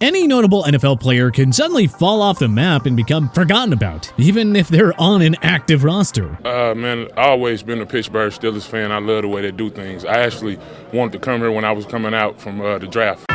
Any notable NFL player can suddenly fall off the map and become forgotten about, even if they're on an active roster. Man, I've always been a Pittsburgh Steelers fan. I love the way they do things. I actually wanted to come here when I was coming out from the draft.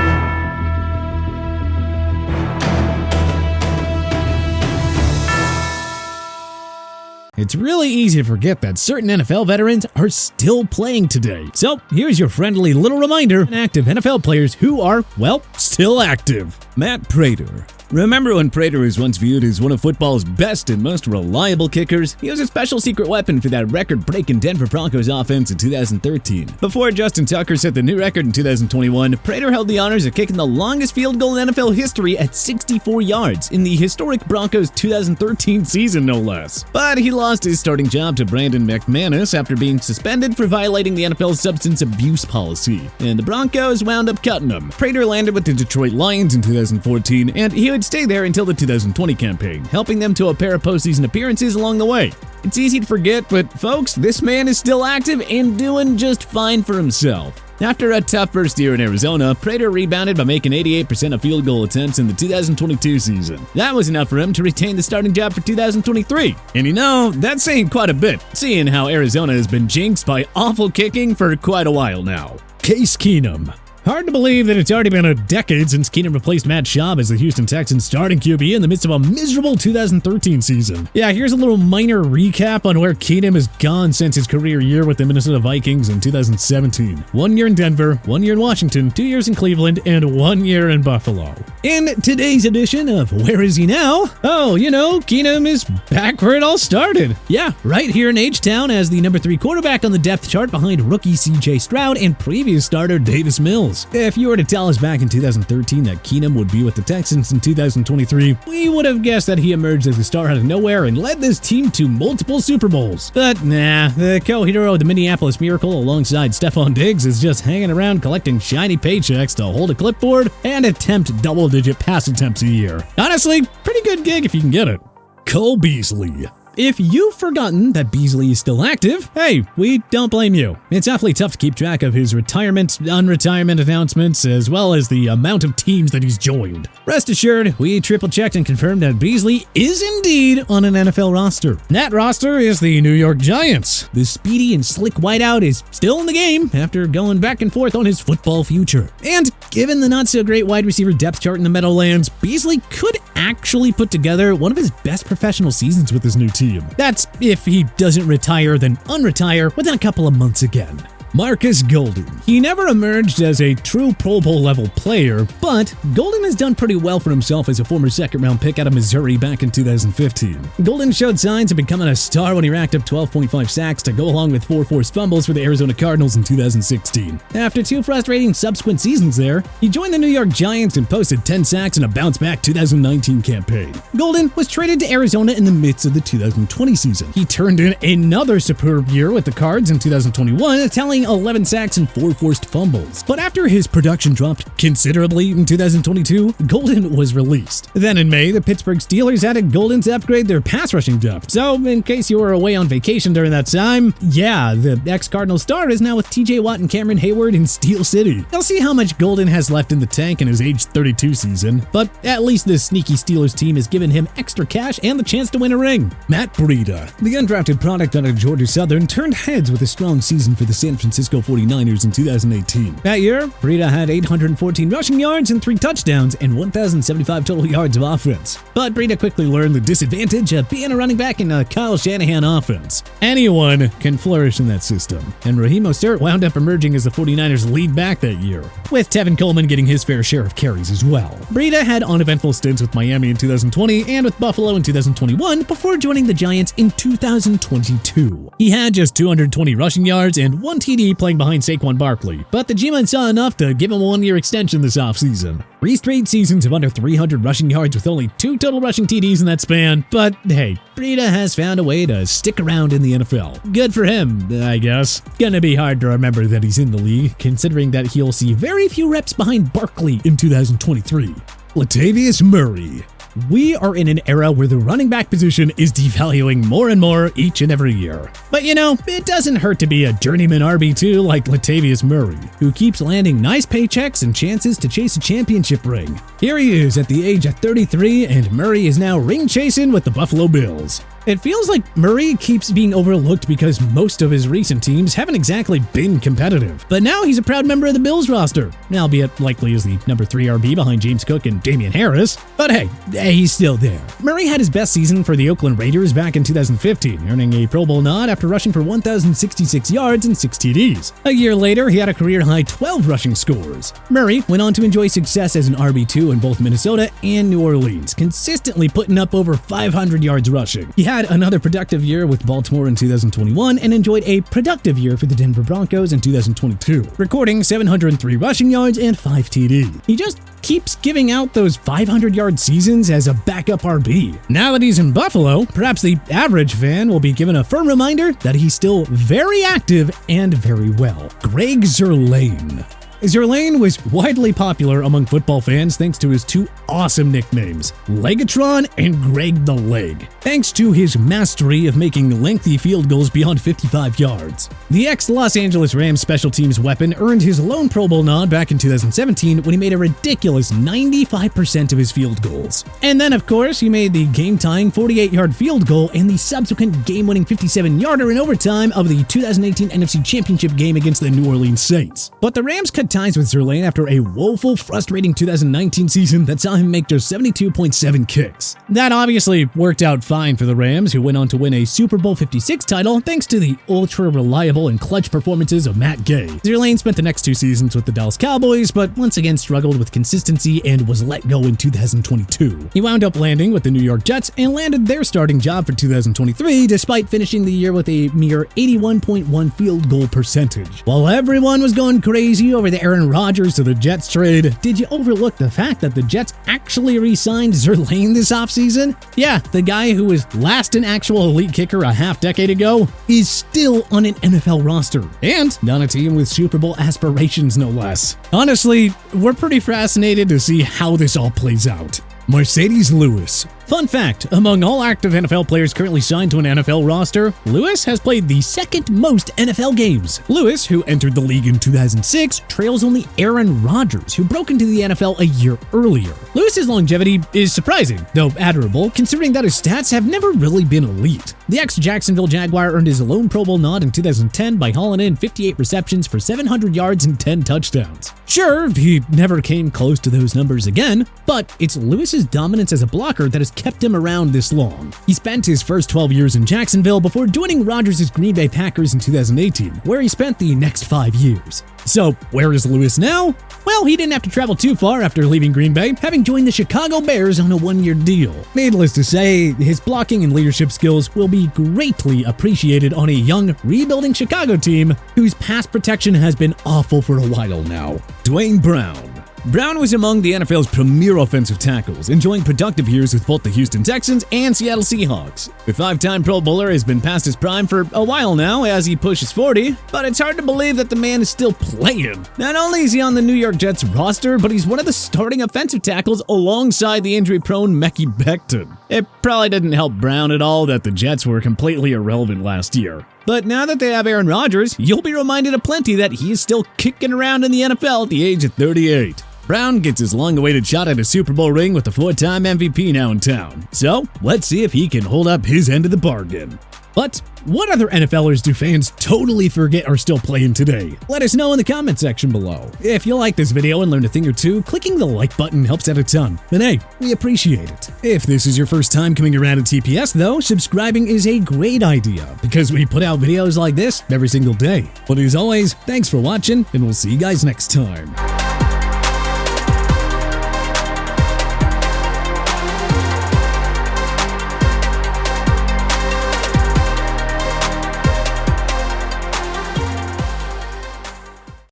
It's really easy to forget that certain NFL veterans are still playing today. So here's your friendly little reminder on active NFL players who are, well, still active. Matt Prater. Remember when Prater was once viewed as one of football's best and most reliable kickers? He was a special secret weapon for that record-breaking Denver Broncos offense in 2013. Before Justin Tucker set the new record in 2021, Prater held the honors of kicking the longest field goal in NFL history at 64 yards in the historic Broncos 2013 season, no less. But he lost his starting job to Brandon McManus after being suspended for violating the NFL's substance abuse policy, and the Broncos wound up cutting him. Prater landed with the Detroit Lions in 2014, and he would stay there until the 2020 campaign, helping them to a pair of postseason appearances along the way. It's easy to forget, but folks, this man is still active and doing just fine for himself. After a tough first year in Arizona, Prater rebounded by making 88% of field goal attempts in the 2022 season. That was enough for him to retain the starting job for 2023. And you know, that's saying quite a bit, seeing how Arizona has been jinxed by awful kicking for quite a while now. Case Keenum. Hard to believe that it's already been a decade since Keenum replaced Matt Schaub as the Houston Texans starting QB in the midst of a miserable 2013 season. Yeah, here's a little minor recap on where Keenum has gone since his career year with the Minnesota Vikings in 2017. 1 year in Denver, 1 year in Washington, 2 years in Cleveland, and 1 year in Buffalo. In today's edition of Where Is He Now? Oh, you know, Keenum is back where it all started. Yeah, right here in H-Town as the number 3 quarterback on the depth chart behind rookie C.J. Stroud and previous starter Davis Mills. If you were to tell us back in 2013 that Keenum would be with the Texans in 2023, we would have guessed that he emerged as a star out of nowhere and led this team to multiple Super Bowls. But nah, the co-hero of the Minneapolis Miracle alongside Stephon Diggs is just hanging around collecting shiny paychecks to hold a clipboard and attempt double-digit pass attempts a year. Honestly, pretty good gig if you can get it. Cole Beasley. If you've forgotten that Beasley is still active, hey, we don't blame you. It's awfully tough to keep track of his retirement, unretirement announcements, as well as the amount of teams that he's joined. Rest assured, we triple-checked and confirmed that Beasley is indeed on an NFL roster. That roster is the New York Giants. The speedy and slick wideout is still in the game after going back and forth on his football future. And given the not-so-great wide receiver depth chart in the Meadowlands, Beasley could actually put together one of his best professional seasons with his new team. That's if he doesn't retire, then unretire within a couple of months again. Marcus Golden. He never emerged as a true Pro Bowl level player, but Golden has done pretty well for himself as a former second-round pick out of Missouri back in 2015. Golden showed signs of becoming a star when he racked up 12.5 sacks to go along with 4 forced fumbles for the Arizona Cardinals in 2016. After 2 frustrating subsequent seasons there, he joined the New York Giants and posted 10 sacks in a bounce-back 2019 campaign. Golden was traded to Arizona in the midst of the 2020 season. He turned in another superb year with the Cards in 2021, tallying 11 sacks and 4 forced fumbles. But after his production dropped considerably in 2022, Golden was released. Then in May, the Pittsburgh Steelers added Golden to upgrade their pass rushing depth. So, in case you were away on vacation during that time, yeah, the ex-Cardinal star is now with TJ Watt and Cameron Hayward in Steel City. You'll see how much Golden has left in the tank in his age 32 season, but at least this sneaky Steelers team has given him extra cash and the chance to win a ring. Matt Perida. The undrafted product out of Georgia Southern turned heads with a strong season for the San Francisco 49ers in 2018. That year, Perida had 814 rushing yards and 3 touchdowns and 1,075 total yards of offense. But Perida quickly learned the disadvantage of being a running back in a Kyle Shanahan offense. Anyone can flourish in that system, and Raheem Mostert wound up emerging as the 49ers lead back that year, with Tevin Coleman getting his fair share of carries as well. Perida had uneventful stints with Miami in 2020 and with Buffalo in 2021 before joining the Giants in 2022. He had just 220 rushing yards and 1 TD playing behind Saquon Barkley, but the G-Men saw enough to give him a 1-year extension this offseason. 3 straight seasons of under 300 rushing yards with only 2 total rushing TDs in that span, but hey, Perida has found a way to stick around in the NFL. Good for him, I guess. Gonna be hard to remember that he's in the league, considering that he'll see very few reps behind Barkley in 2023. Latavius Murray. we are in an era where the running back position is devaluing more and more each and every year. But you know, it doesn't hurt to be a journeyman RB2 like Latavius Murray, who keeps landing nice paychecks and chances to chase a championship ring. Here he is at the age of 33, and Murray is now ring chasing with the Buffalo Bills. It feels like Murray keeps being overlooked because most of his recent teams haven't exactly been competitive. But now he's a proud member of the Bills roster, albeit likely as the number 3 RB behind James Cook and Damian Harris. But hey, he's still there. Murray had his best season for the Oakland Raiders back in 2015, earning a Pro Bowl nod after rushing for 1,066 yards and 6 TDs. A year later, he had a career-high 12 rushing scores. Murray went on to enjoy success as an RB2 in both Minnesota and New Orleans, consistently putting up over 500 yards rushing. He had another productive year with Baltimore in 2021 and enjoyed a productive year for the Denver Broncos in 2022, recording 703 rushing yards and 5 TD. He just keeps giving out those 500-yard seasons as a backup RB. Now that he's in Buffalo, perhaps the average fan will be given a firm reminder that he's still very active and very well. Greg Zuerlein. Zuerlein was widely popular among football fans thanks to his 2 awesome nicknames, Legatron and Greg the Leg, thanks to his mastery of making lengthy field goals beyond 55 yards. The ex-Los Angeles Rams special teams weapon earned his lone Pro Bowl nod back in 2017 when he made a ridiculous 95% of his field goals. And then, of course, he made the game-tying 48-yard field goal and the subsequent game-winning 57-yarder in overtime of the 2018 NFC Championship game against the New Orleans Saints. But the Rams cut ties with Zuerlein after a woeful, frustrating 2019 season that saw him make just 72.7 kicks. That obviously worked out fine for the Rams, who went on to win a Super Bowl 56 title thanks to the ultra-reliable and clutch performances of Matt Gay. Zuerlein spent the next 2 seasons with the Dallas Cowboys, but once again struggled with consistency and was let go in 2022. He wound up landing with the New York Jets and landed their starting job for 2023, despite finishing the year with a mere 81.1 field goal percentage. While everyone was going crazy over the Aaron Rodgers to the Jets trade, did you overlook the fact that the Jets actually re-signed Zuerlein this offseason? Yeah, the guy who was last an actual elite kicker a half-decade ago is still on an NFL roster, and on a team with Super Bowl aspirations, no less. Honestly, we're pretty fascinated to see how this all plays out. Mercedes Lewis. Fun fact, among all active NFL players currently signed to an NFL roster, Lewis has played the 2nd most NFL games. Lewis, who entered the league in 2006, trails only Aaron Rodgers, who broke into the NFL a year earlier. Lewis's longevity is surprising, though admirable, considering that his stats have never really been elite. The ex-Jacksonville Jaguar earned his lone Pro Bowl nod in 2010 by hauling in 58 receptions for 700 yards and 10 touchdowns. Sure, he never came close to those numbers again, but it's Lewis's dominance as a blocker that has kept him around this long. He spent his first 12 years in Jacksonville before joining Rodgers' Green Bay Packers in 2018, where he spent the next 5 years. So, where is Lewis now? Well, he didn't have to travel too far after leaving Green Bay, having joined the Chicago Bears on a 1-year deal. Needless to say, his blocking and leadership skills will be greatly appreciated on a young, rebuilding Chicago team whose pass protection has been awful for a while now. Dwayne Brown. Brown was among the NFL's premier offensive tackles, enjoying productive years with both the Houston Texans and Seattle Seahawks. The 5-time Pro Bowler has been past his prime for a while now as he pushes 40, but it's hard to believe that the man is still playing. Not only is he on the New York Jets roster, but he's one of the starting offensive tackles alongside the injury-prone Mekhi Becton. It probably didn't help Brown at all that the Jets were completely irrelevant last year. But now that they have Aaron Rodgers, you'll be reminded aplenty that he is still kicking around in the NFL at the age of 38. Brown gets his long-awaited shot at a Super Bowl ring with the 4-time MVP now in town. So, let's see if he can hold up his end of the bargain. But what other NFLers do fans totally forget are still playing today? Let us know in the comment section below. If you like this video and learned a thing or two, clicking the like button helps out a ton. And hey, we appreciate it. If this is your first time coming around to TPS though, subscribing is a great idea because we put out videos like this every single day. But as always, thanks for watching and we'll see you guys next time.